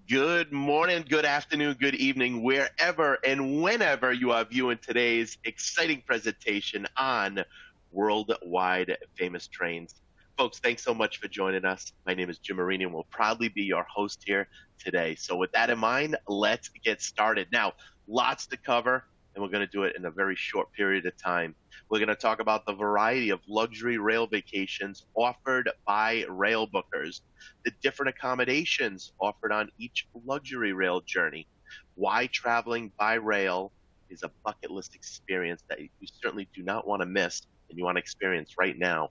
Good morning, good afternoon, good evening, wherever and whenever you are viewing today's exciting presentation on worldwide famous trains. Folks, thanks so much for joining us. My name is Jim Marini and will proudly be your host here today. So with that in mind, let's get started. Now, lots to cover, and we're going to do it in a very short period of time. We're going to talk about the variety of luxury rail vacations offered by Railbookers, the different accommodations offered on each luxury rail journey, why traveling by rail is a bucket list experience that you certainly do not want to miss and you want to experience right now,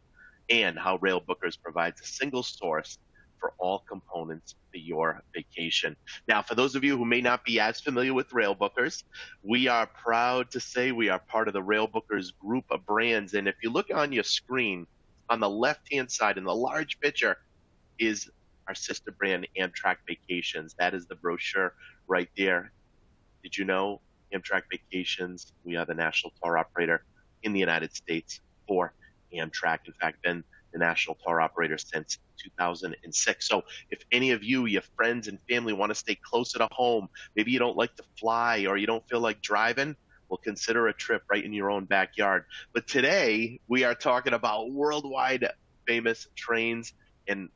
and how Railbookers provides a single source for all components for your vacation. Now, for those of you who may not be as familiar with Railbookers, we are proud to say we are part of the Railbookers group of brands. And if you look on your screen, on the left-hand side in the large picture is our sister brand, Amtrak Vacations. That is the brochure right there. Did you know Amtrak Vacations, we are the national tour operator in the United States for Amtrak. In fact, been the national tour operator since 2006. So if any of you, your friends and family want to stay closer to home, maybe you don't like to fly or you don't feel like driving, well, consider a trip right in your own backyard. But today we are talking about worldwide famous trains, and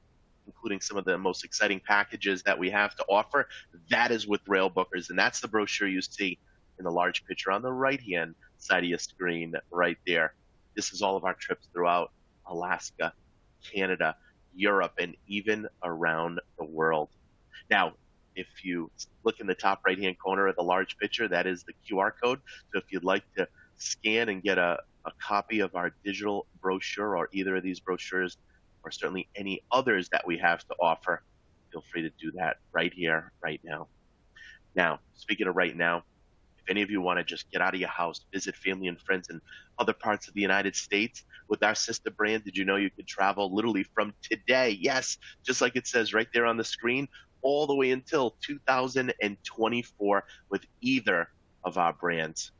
including some of the most exciting packages that we have to offer. That is with Railbookers, and that's the brochure you see in the large picture on the right-hand side of your screen right there. This is all of our trips throughout Alaska, Canada, Europe, and even around the world. Now, if you look in the top right-hand corner of the large picture, that is the QR code. So if you'd like to scan and get a copy of our digital brochure or either of these brochures, or certainly any others that we have to offer, feel free to do that right here, right now. Now, speaking of right now, if any of you want to just get out of your house, visit family and friends in other parts of the United States with our sister brand, did you know you could travel literally from today? Yes, just like it says right there on the screen, all the way until 2024 with either of our brands.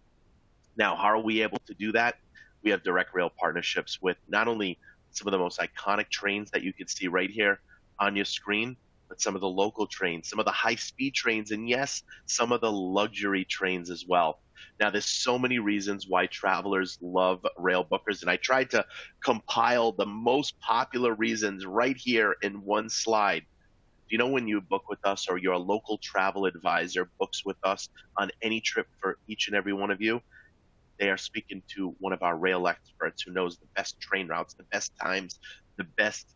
Now, how are we able to do that? We have direct rail partnerships with not only some of the most iconic trains that you can see right here on your screen, but some of the local trains, some of the high-speed trains, and yes, some of the luxury trains as well. Now, there's so many reasons why travelers love Railbookers, and I tried to compile the most popular reasons right here in one slide. You know, when you book with us or your local travel advisor books with us on any trip for each and every one of you, they are speaking to one of our rail experts who knows the best train routes, the best times, the best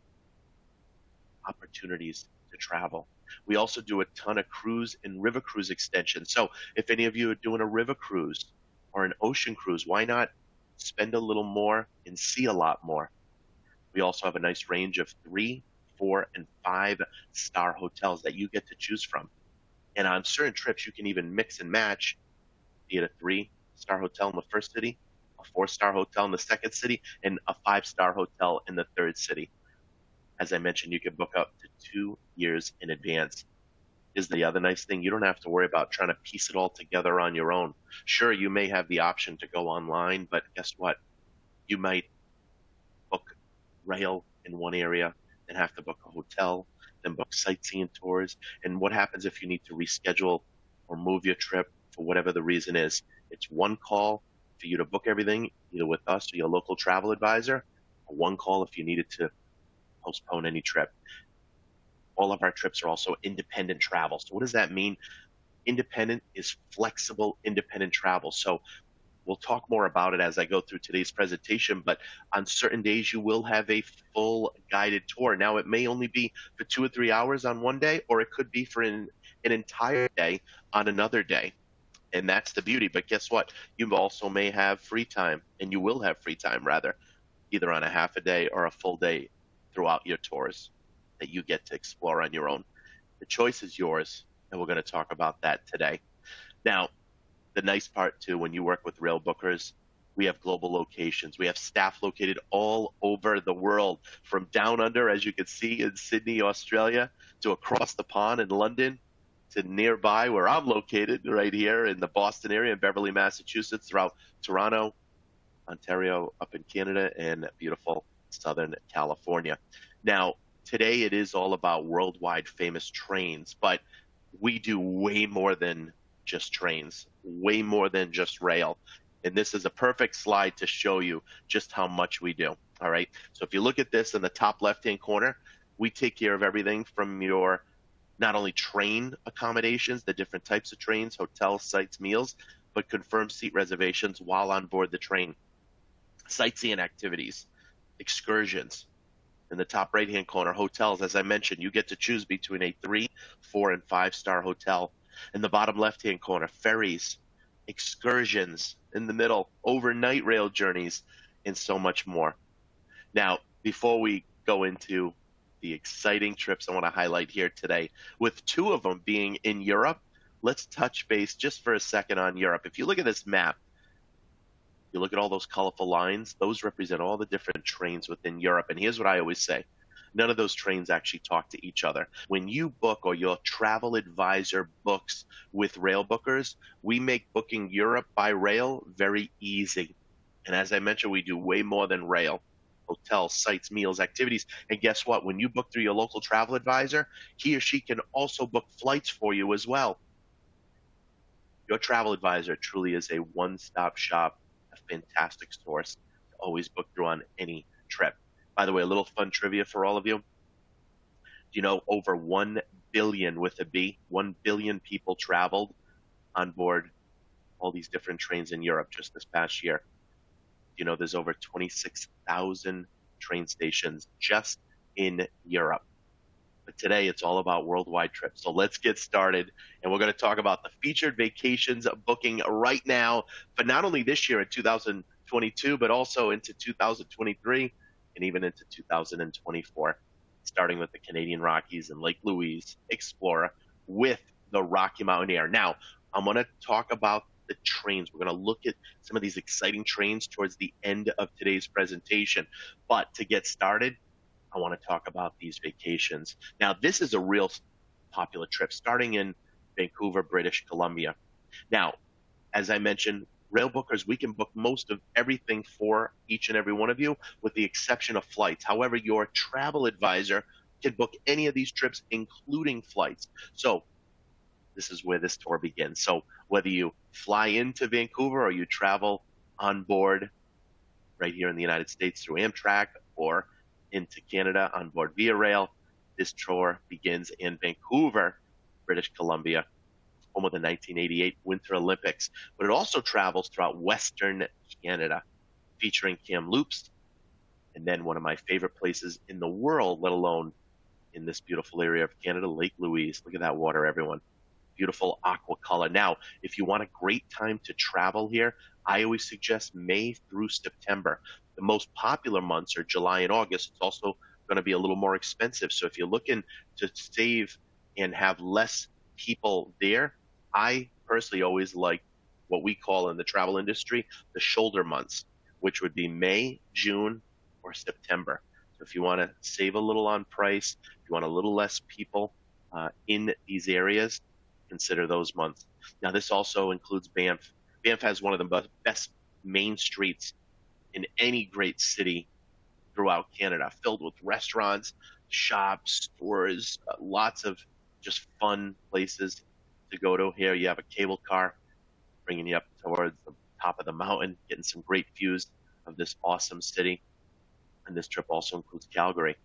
opportunities to travel. We also do a ton of cruise and river cruise extensions. So if any of you are doing a river cruise or an ocean cruise, why not spend a little more and see a lot more? We also have a nice range of 3, 4, and 5-star hotels that you get to choose from. And on certain trips, you can even mix and match, be it a 3-star hotel in the first city, a 4-star hotel in the second city, and a 5-star hotel in the third city. As I mentioned, you can book up to 2 years in advance. Is the other nice thing, you don't have to worry about trying to piece it all together on your own. Sure, you may have the option to go online, but guess what? You might book rail in one area, then have to book a hotel, then book sightseeing tours. And what happens if you need to reschedule or move your trip for whatever the reason is? It's one call for you to book everything, either with us or your local travel advisor, or one call if you needed to postpone any trip. All of our trips are also independent travel. So what does that mean? Independent is flexible, independent travel. So we'll talk more about it as I go through today's presentation, but on certain days you will have a full guided tour. Now, it may only be for 2 or 3 hours on one day, or it could be for an entire day on another day. And that's the beauty. But guess what? You also may have free time, and you will have free time, rather, either on a half a day or a full day throughout your tours that you get to explore on your own. The choice is yours, and we're going to talk about that today. Now, the nice part, too, when you work with Railbookers, we have global locations. We have staff located all over the world, from down under, as you can see, in Sydney, Australia, to across the pond in London, to nearby where I'm located right here in the Boston area, in Beverly, Massachusetts, throughout Toronto, Ontario, up in Canada, and beautiful Southern California. Now, today it is all about worldwide famous trains, but we do way more than just trains, way more than just rail. And this is a perfect slide to show you just how much we do. All right. So if you look at this in the top left-hand corner, we take care of everything from your not only train accommodations, the different types of trains, hotels, sites, meals, but confirm seat reservations while on board the train, sightseeing activities, excursions. In the top right-hand corner, hotels, as I mentioned, you get to choose between a 3, 4, and 5-star hotel. In the bottom left-hand corner, ferries, excursions. In the middle, overnight rail journeys, and so much more. Now, before we go into the exciting trips I want to highlight here today, with 2 of them being in Europe, let's touch base just for a second on Europe. If you look at this map, you look at all those colorful lines, those represent all the different trains within Europe. And here's what I always say. None of those trains actually talk to each other. When you book or your travel advisor books with Railbookers, we make booking Europe by rail very easy. And as I mentioned, we do way more than rail. Hotels, sites, meals, activities. And guess what? When you book through your local travel advisor, he or she can also book flights for you as well. Your travel advisor truly is a one-stop shop, a fantastic source to always book through on any trip. By the way, a little fun trivia for all of you. Do you know over 1 billion with a B, 1 billion people traveled on board all these different trains in Europe just this past year? You know, there's over 26,000 train stations just in Europe. But today it's all about worldwide trips. So let's get started. And we're going to talk about the featured vacations booking right now for not only this year in 2022, but also into 2023 and even into 2024, starting with the Canadian Rockies and Lake Louise Explorer with the Rocky Mountaineer. Now, I'm going to talk about the trains. We're going to look at some of these exciting trains towards the end of today's presentation. But to get started, I want to talk about these vacations. Now, this is a real popular trip starting in Vancouver, British Columbia. Now, as I mentioned, Railbookers, we can book most of everything for each and every one of you with the exception of flights. However, your travel advisor can book any of these trips, including flights. So this is where this tour begins. So whether you fly into Vancouver or you travel on board right here in the United States through Amtrak or into Canada on board Via Rail, this tour begins in Vancouver, British Columbia, home of the 1988 Winter Olympics. But it also travels throughout Western Canada, featuring Kamloops, and then one of my favorite places in the world, let alone in this beautiful area of Canada, Lake Louise. Look at that water, everyone. Beautiful aqua color. Now, if you want a great time to travel here, I always suggest May through September. The most popular months are July and August. It's also going to be a little more expensive. So if you're looking to save and have less people there, I personally always like what we call in the travel industry the shoulder months, which would be May, June, or September. So if you want to save a little on price, if you want a little less people in these areas, consider those months. Now, this also includes Banff. Banff has one of the best main streets in any great city throughout Canada, filled with restaurants, shops, stores, lots of just fun places to go to. Here you have a cable car bringing you up towards the top of the mountain, getting some great views of this awesome city. And this trip also includes Calgary.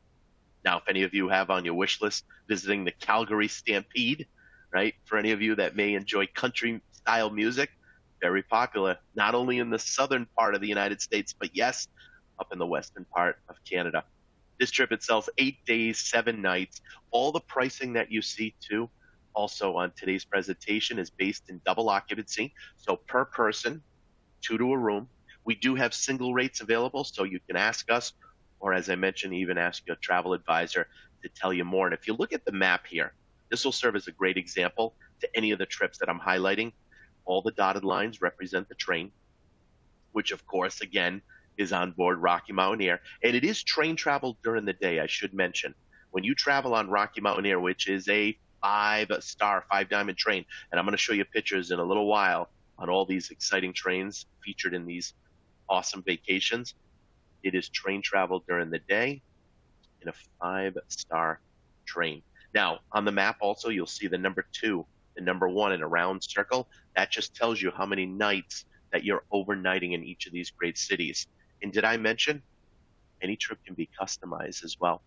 Now, if any of you have on your wish list visiting the Calgary Stampede, right? For any of you that may enjoy country style music, very popular, not only in the southern part of the United States, but yes, up in the western part of Canada. This trip itself, 8 days, 7 nights. All the pricing that you see too, also on today's presentation, is based in double occupancy. So per person, 2 to a room. We do have single rates available, so you can ask us, or as I mentioned, even ask your travel advisor to tell you more. And if you look at the map here, this will serve as a great example to any of the trips that I'm highlighting. All the dotted lines represent the train, which of course, again, is on board Rocky Mountaineer. And it is train travel during the day, I should mention. When you travel on Rocky Mountaineer, which is a 5-star, 5-diamond train, and I'm going to show you pictures in a little while on all these exciting trains featured in these awesome vacations, it is train travel during the day in a 5-star train. Now, on the map also, you'll see the number 2, the number 1 in a round circle. That just tells you how many nights that you're overnighting in each of these great cities. And did I mention any trip can be customized as well?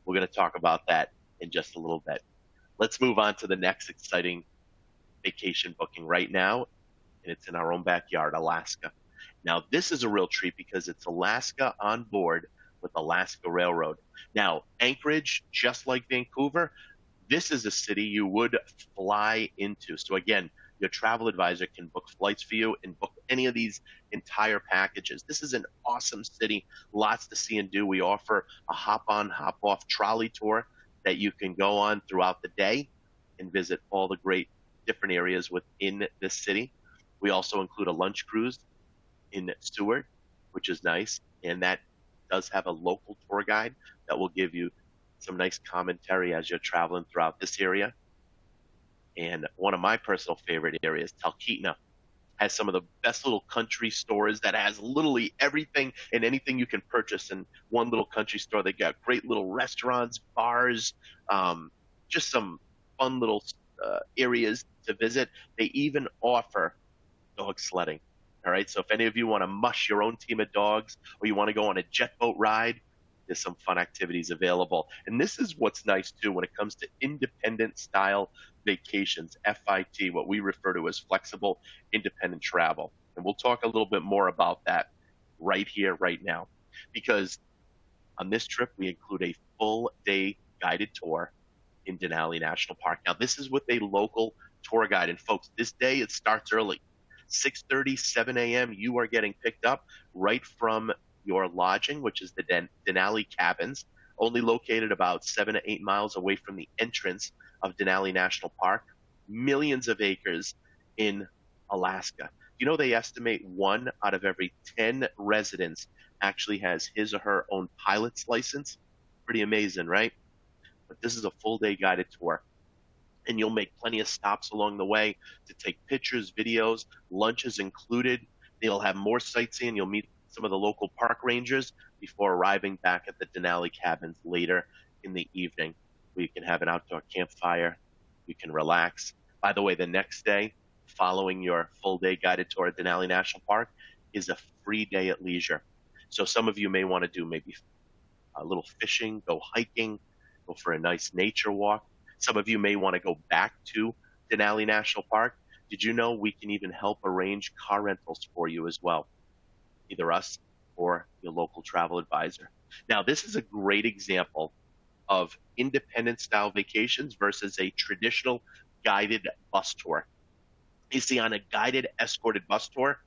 We're going to talk about that in just a little bit. Let's move on to the next exciting vacation booking right now, and it's in our own backyard, Alaska. Now, this is a real treat because it's Alaska on board with Alaska Railroad. Now, Anchorage, just like Vancouver, this is a city you would fly into. So again, your travel advisor can book flights for you and book any of these entire packages. This is an awesome city, lots to see and do. We offer a hop-on, hop-off trolley tour that you can go on throughout the day and visit all the great different areas within this city. We also include a lunch cruise in Seward, which is nice, and that does have a local tour guide that will give you some nice commentary as you're traveling throughout this area. And one of my personal favorite areas, Talkeetna, has some of the best little country stores that has literally everything and anything you can purchase in one little country store. They got great little restaurants, bars, just some fun little areas to visit. They even offer dog sledding. All right, so if any of you want to mush your own team of dogs or you want to go on a jet boat ride, there's some fun activities available. And this is what's nice too when it comes to independent style vacations, FIT, what we refer to as flexible independent travel. And we'll talk a little bit more about that right here, right now, because on this trip, we include a full day guided tour in Denali National Park. Now, this is with a local tour guide. And folks, this day it starts early. 6:30, 7 a.m., you are getting picked up right from your lodging, which is the Denali Cabins, only located about 7 to 8 miles away from the entrance of Denali National Park. Millions of acres in Alaska. You know, they estimate 1 out of every 10 residents actually has his or her own pilot's license. Pretty amazing, right? But this is a full day guided tour. And you'll make plenty of stops along the way to take pictures, videos, lunches included. They'll have more sightseeing. You'll meet some of the local park rangers before arriving back at the Denali Cabins later in the evening. We can have an outdoor campfire. You can relax. By the way, the next day, following your full day guided tour at Denali National Park, is a free day at leisure. So some of you may want to do maybe a little fishing, go hiking, go for a nice nature walk. Some of you may want to go back to Denali National Park. Did you know we can even help arrange car rentals for you as well? Either us or your local travel advisor. Now, this is a great example of independent style vacations versus a traditional guided bus tour. You see, on a guided escorted bus tour,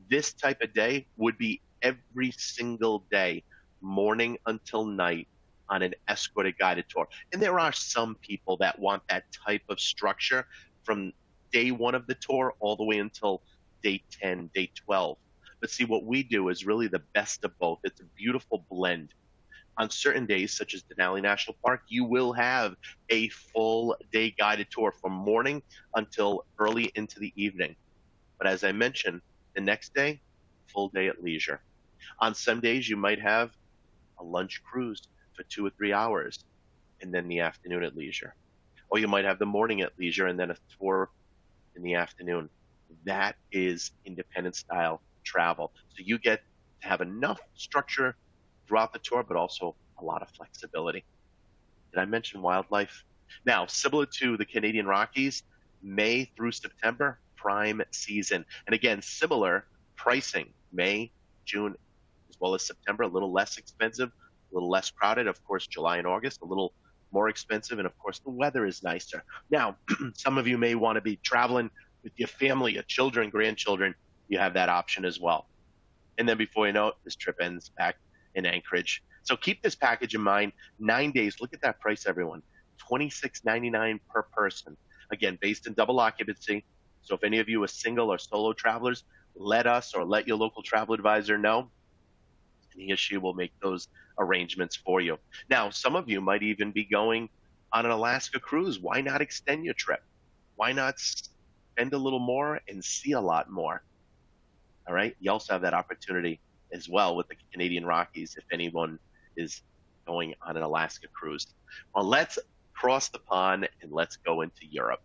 this type of day would be every single day, morning until night, on an escorted guided tour. And there are some people that want that type of structure from day 1 of the tour all the way until day 10, day 12. But see, what we do is really the best of both. It's a beautiful blend. On certain days, such as Denali National Park, you will have a full day guided tour from morning until early into the evening. But as I mentioned, the next day, full day at leisure. On some days, you might have a lunch cruise for 2 or 3 hours, and then the afternoon at leisure. Or you might have the morning at leisure and then a tour in the afternoon. That is independent style travel. So you get to have enough structure throughout the tour, but also a lot of flexibility. Did I mention wildlife? Now, similar to the Canadian Rockies, May through September, prime season. And again, similar pricing, May, June, as well as September, a little less expensive, a little less crowded. Of course, July and August, a little more expensive. And of course, the weather is nicer. Now, some of you may want to be traveling with your family, your children, grandchildren. You have that option as well. And then before you know it, this trip ends back in Anchorage. So keep this package in mind. 9 days. Look at that price, everyone. $26.99 per person. Again, based in double occupancy. So if any of you are single or solo travelers, let us or let your local travel advisor know, and he or she will make those arrangements for you. Now, some of you might even be going on an Alaska cruise. Why not extend your trip? Why not spend a little more and see a lot more? All right. You also have that opportunity as well with the Canadian Rockies if anyone is going on an Alaska cruise. Well, let's cross the pond and let's go into Europe,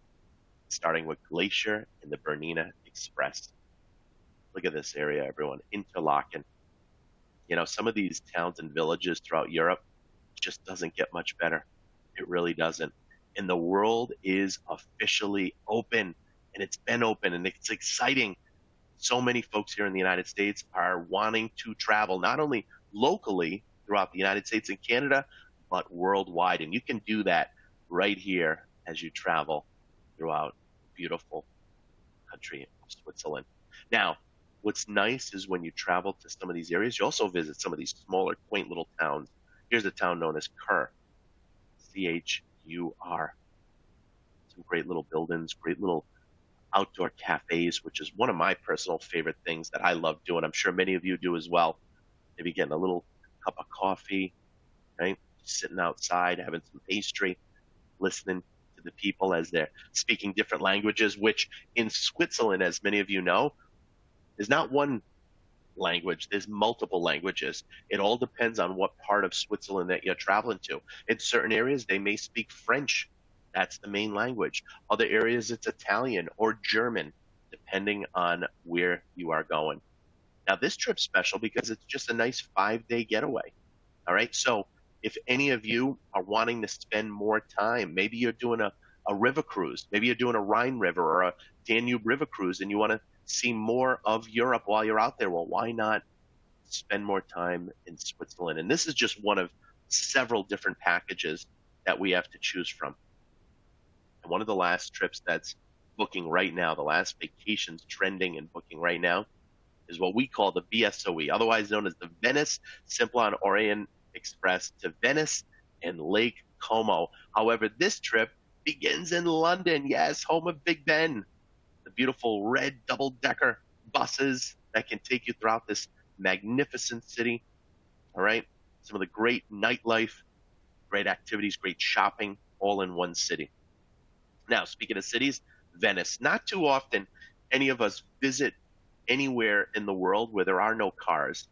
starting with Glacier and the Bernina Express. Look at this area, everyone. Interlaken. You know, some of these towns and villages throughout Europe just doesn't get much better. It really doesn't. And the world is officially open, and it's been open, and it's exciting. So many folks here in the United States are wanting to travel, not only locally throughout the United States and Canada, but worldwide. And you can do that right here as you travel throughout beautiful country of Switzerland. Now, what's nice is when you travel to some of these areas, you also visit some of these smaller, quaint little towns. Here's a town known as Chur, Chur. Some great little buildings, great little outdoor cafes, which is one of my personal favorite things that I love doing. I'm sure many of you do as well. Maybe getting a little cup of coffee, right? Sitting outside, having some pastry, listening to the people as they're speaking different languages, which in Switzerland, as many of you know, there's not one language, there's multiple languages. It all depends on what part of Switzerland that you're traveling to. In certain areas, they may speak French. That's the main language. Other areas, it's Italian or German, depending on where you are going. Now, this trip's special because it's just a nice 5-day getaway. All right. So if any of you are wanting to spend more time, maybe you're doing a river cruise, maybe you're doing a Rhine River or a Danube River cruise, and you want to see more of Europe while you're out there, well, why not spend more time in Switzerland? And this is just one of several different packages that we have to choose from. And one of the last trips that's booking right now, the last vacations trending and booking right now, is what we call the VSOE, otherwise known as the Venice Simplon-Orient-Express to Venice and Lake Como. However, this trip begins in London, yes, home of Big Ben. The beautiful red double-decker buses that can take you throughout this magnificent city, all right? Some of the great nightlife, great activities, great shopping, all in one city. Now, speaking of cities, Venice. Not too often any of us visit anywhere in the world where there are no cars,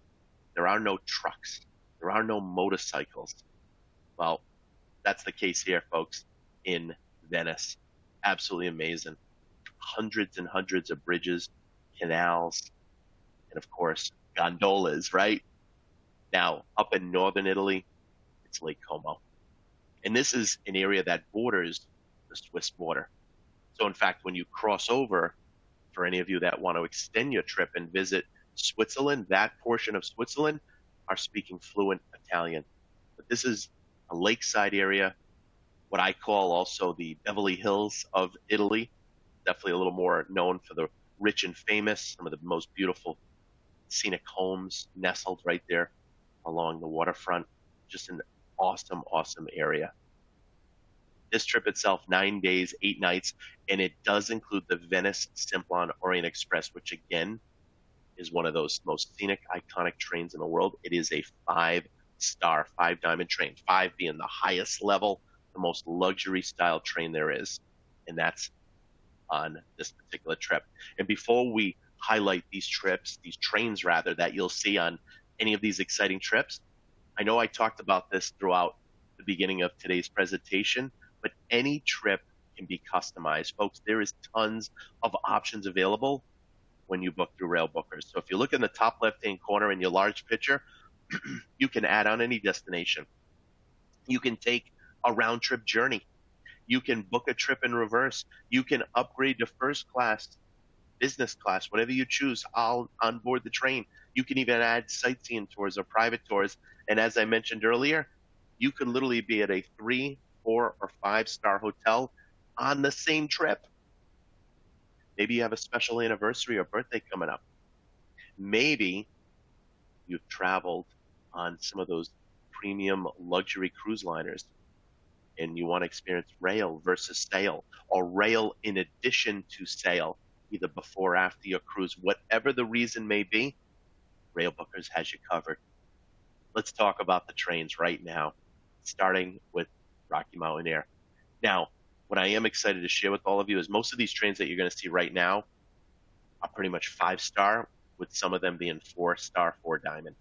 there are no trucks, there are no motorcycles. Well, that's the case here, folks, in Venice. Absolutely amazing. Hundreds and hundreds of bridges, canals, and of course, gondolas, right? Now, up in northern Italy, it's Lake Como. And this is an area that borders the Swiss border. So in fact, when you cross over, for any of you that want to extend your trip and visit Switzerland, that portion of Switzerland are speaking fluent Italian. But this is a lakeside area, what I call also the Beverly Hills of Italy. Definitely a little more known for the rich and famous, some of the most beautiful scenic homes nestled right there along the waterfront. Just an awesome, awesome area. This trip itself, 9 days, 8 nights, and it does include the Venice Simplon-Orient-Express, which again is one of those most scenic, iconic trains in the world. It is a 5-star, 5-diamond train, 5 being the highest level, the most luxury style train there is. And that's on this particular trip. And before we highlight these trips, these trains rather, that you'll see on any of these exciting trips, I know I talked about this throughout the beginning of today's presentation, but any trip can be customized. Folks, there is tons of options available when you book through Railbookers. So if you look in the top left-hand corner in your large picture, you can add on any destination. You can take a round-trip journey. You can book a trip in reverse. You can upgrade to first class, business class, whatever you choose, all on board the train. You can even add sightseeing tours or private tours. And as I mentioned earlier, you could literally be at a 3, 4, or 5-star hotel on the same trip. Maybe you have a special anniversary or birthday coming up. Maybe you've traveled on some of those premium luxury cruise liners and you want to experience rail versus sail, or rail in addition to sail, either before or after your cruise. Whatever the reason may be, Railbookers has you covered. Let's talk about the trains right now, starting with Rocky Mountaineer. Now, what I am excited to share with all of you is most of these trains that you're going to see right now are pretty much 5-star, with some of them being 4-star, 4-diamond.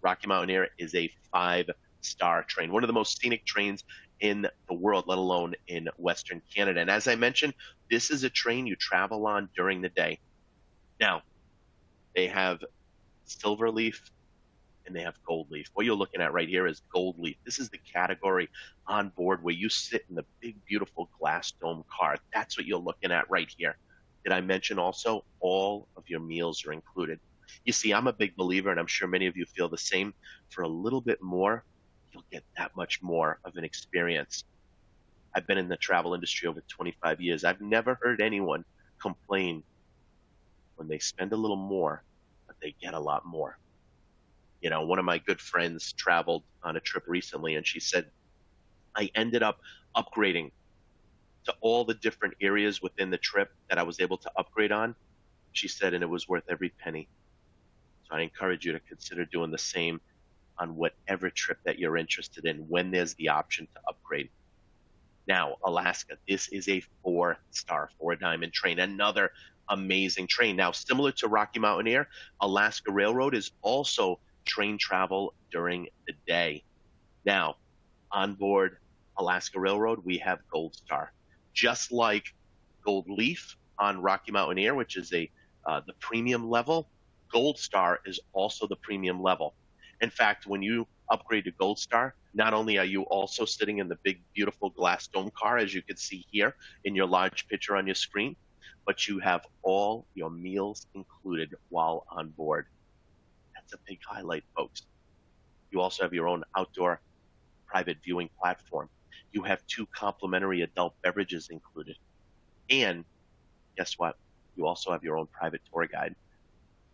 Rocky Mountaineer is a 5-star train, one of the most scenic trains in the world, let alone in Western Canada. And as I mentioned, this is a train you travel on during the day. Now, they have silver leaf and they have gold leaf. What you're looking at right here is gold leaf. This is the category on board where you sit in the big, beautiful glass dome car. That's what you're looking at right here. Did I mention also all of your meals are included? You see, I'm a big believer, and I'm sure many of you feel the same. For a little bit more, you'll get that much more of an experience. I've been in the travel industry over 25 years. I've never heard anyone complain when they spend a little more, but they get a lot more. You know, one of my good friends traveled on a trip recently, and she said, I ended up upgrading to all the different areas within the trip that I was able to upgrade on. She said, and it was worth every penny. So I encourage you to consider doing the same on whatever trip that you're interested in when there's the option to upgrade. Now, Alaska, this is a 4-star, 4-diamond train, another amazing train. Now, similar to Rocky Mountaineer, Alaska Railroad is also train travel during the day. Now, on board Alaska Railroad, we have Gold Star. Just like Gold Leaf on Rocky Mountaineer, which is the premium level, Gold Star is also the premium level. In fact, when you upgrade to Gold Star, not only are you also sitting in the big, beautiful glass dome car, as you can see here in your large picture on your screen, but you have all your meals included while on board. That's a big highlight, folks. You also have your own outdoor private viewing platform. You have 2 complimentary adult beverages included. And guess what? You also have your own private tour guide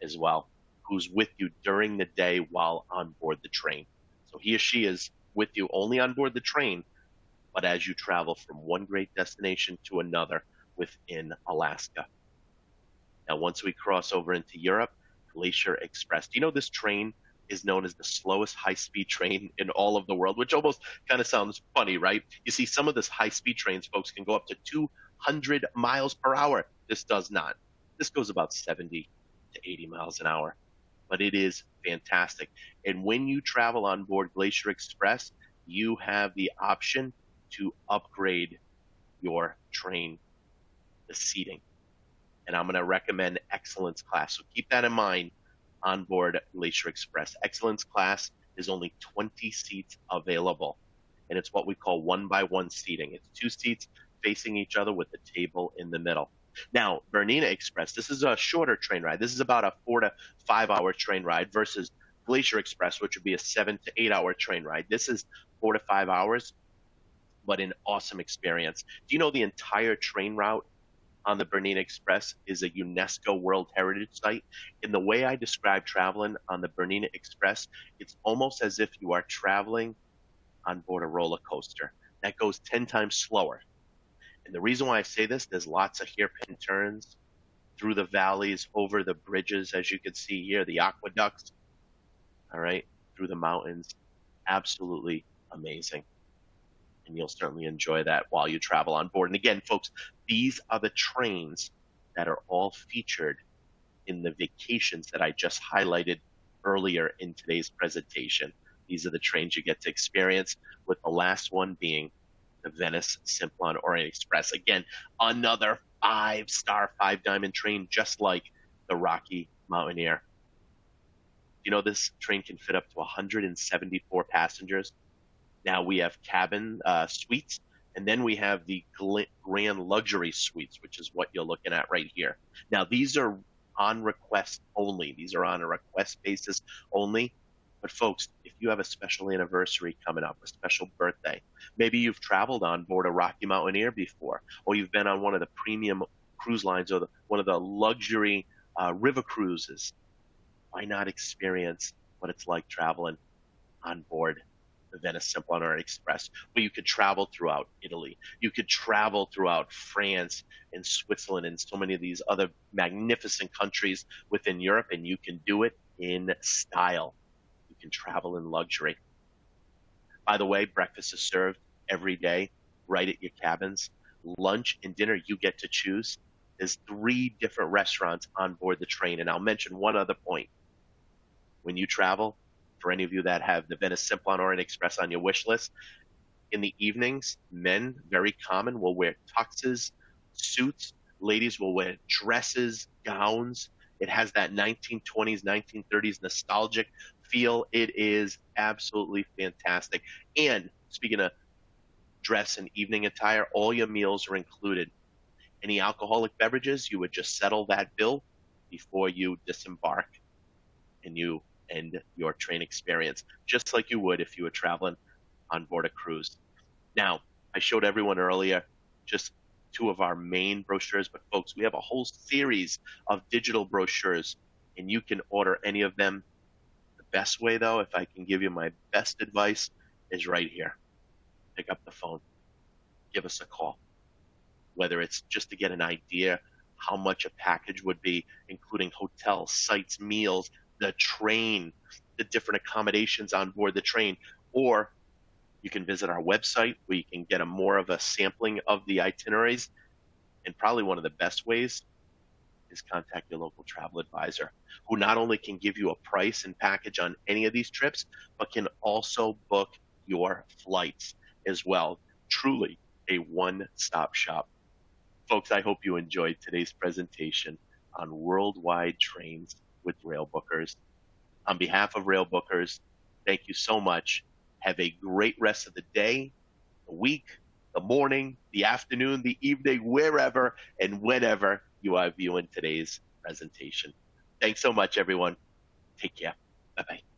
as well, who's with you during the day while on board the train. So he or she is with you only on board the train, but as you travel from one great destination to another within Alaska. Now, once we cross over into Europe, Glacier Express. Do you know this train is known as the slowest high-speed train in all of the world, which almost kind of sounds funny, right? You see, some of this high-speed trains, folks, can go up to 200 miles per hour. This does not. This goes about 70 to 80 miles an hour, but it is fantastic. And when you travel on board Glacier Express, you have the option to upgrade your train, the seating. And I'm going to recommend Excellence Class. So keep that in mind on board Glacier Express. Excellence Class is only 20 seats available, and it's what we call 1-by-1 seating. It's 2 seats facing each other with a table in the middle. Now, Venice Express, this is a shorter train ride. This is about a 4 to 5 hour train ride versus Glacier Express, which would be a 7 to 8 hour train ride. This is 4 to 5 hours, but an awesome experience. Do you know the entire train route on the Venice Express is a UNESCO World Heritage Site? In the way I describe traveling on the Venice Express, it's almost as if you are traveling on board a roller coaster that goes 10 times slower. And the reason why I say this, there's lots of hairpin turns through the valleys, over the bridges, as you can see here, the aqueducts, all right, through the mountains. Absolutely amazing. And you'll certainly enjoy that while you travel on board. And again, folks, these are the trains that are all featured in the vacations that I just highlighted earlier in today's presentation. These are the trains you get to experience, with the last one being the Venice Simplon-Orient-Express. Again, another 5-star, 5-diamond train, just like the Rocky Mountaineer. You know, this train can fit up to 174 passengers. Now we have cabin suites, and then we have the grand luxury suites, which is what you're looking at right here. Now, these are on request only. These are on a request basis only. But folks, if you have a special anniversary coming up, a special birthday, maybe you've traveled on board a Rocky Mountaineer before, or you've been on one of the premium cruise lines, or one of the luxury river cruises, why not experience what it's like traveling on board the Venice Simplon-Orient-Express, where you could travel throughout Italy, you could travel throughout France and Switzerland and so many of these other magnificent countries within Europe, and you can do it in style. You can travel in luxury. By the way, breakfast is served every day right at your cabins. Lunch and dinner, you get to choose. There's 3 different restaurants on board the train. And I'll mention one other point. When you travel, for any of you that have the Venice Simplon-Orient-Express on your wish list, In the evenings, men, very common, will wear tuxes, suits. Ladies will wear dresses, gowns. It has that 1920s, 1930s nostalgic feel. It is absolutely fantastic. And speaking of dress and evening attire, all your meals are included. Any alcoholic beverages, you would just settle that bill before you disembark and you end your train experience, just like you would if you were traveling on board a cruise. Now, I showed everyone earlier just two of our main brochures, but folks, we have a whole series of digital brochures, and you can order any of them. The best way, though, if I can give you my best advice, is right here. Pick up the phone, give us a call, whether it's just to get an idea how much a package would be, including hotels, sites, meals, the train, the different accommodations on board the train, or you can visit our website where you can get a more of a sampling of the itineraries. And probably one of the best ways is contact your local travel advisor, who not only can give you a price and package on any of these trips, but can also book your flights as well. Truly a one-stop shop. Folks, I hope you enjoyed today's presentation on worldwide trains with Railbookers. On behalf of Railbookers, thank you so much. Have a great rest of the day, the week, the morning, the afternoon, the evening, wherever and whenever you are viewing today's presentation. Thanks so much, everyone. Take care. Bye-bye.